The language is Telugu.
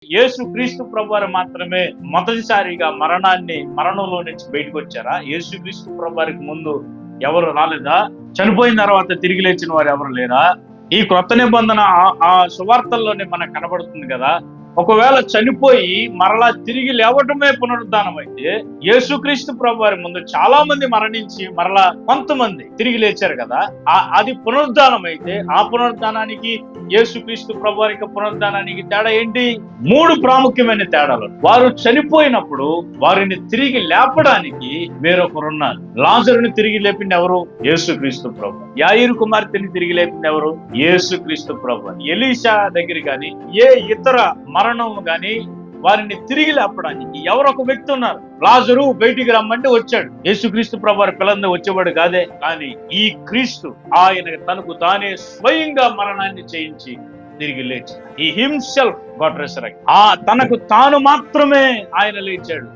యేసు క్రీస్తు ప్రభువారు మాత్రమే మొదటిసారిగా మరణంలో నుంచి బయటకు వచ్చారా? యేసు క్రీస్తు ప్రభువారికి ముందు ఎవరు రాలేదా? చనిపోయిన తర్వాత తిరిగి లేచిన వారు ఎవరు లేరా? ఈ క్రొత్త నిబంధన ఆ సువార్తల్లోనే మనకు కనబడుతుంది కదా. ఒకవేళ చనిపోయి మరలా తిరిగి లేవటమే పునరుద్ధానం అయితే, యేసుక్రీస్తు ప్రభువారి ముందు చాలా మంది మరణించి మరలా కొంతమంది తిరిగి లేచారు కదా. అది పునరుద్ధానం అయితే ఆ పునరుద్ధానానికి యేసుక్రీస్తు ప్రభువారికి పునరుద్ధానానికి తేడా ఏంటి? 3 ప్రాముఖ్యమైన తేడాలు. వారు చనిపోయినప్పుడు వారిని తిరిగి లేపడానికి వేరొకరున్నారు. లాజరుని తిరిగి లేపింది ఎవరు? యేసుక్రీస్తు ప్రభు. యాయిరు కుమార్తెని తిరిగి లేపింది ఎవరు? యేసుక్రీస్తు ప్రభు. ఎలీషా దగ్గర కానీ ఏ ఇతర మరణం గాని వారిని తిరిగి లేపడానికి ఎవరొక వ్యక్తి ఉన్నారు. లాజరు బయటికి రమ్మంటే వచ్చాడు. యేసుక్రీస్తు ప్రభువారి పిల్లల్ని వచ్చేవాడు కాదే. కానీ ఈ క్రీస్తు ఆయన తనకు తానే స్వయంగా మరణాన్ని చేయించి తిరిగి లేచాడు. ఈ హిమ్సెల్ఫ్ గాట్ రెసరెక్ట్. తనకు తాను మాత్రమే ఆయన లేచాడు.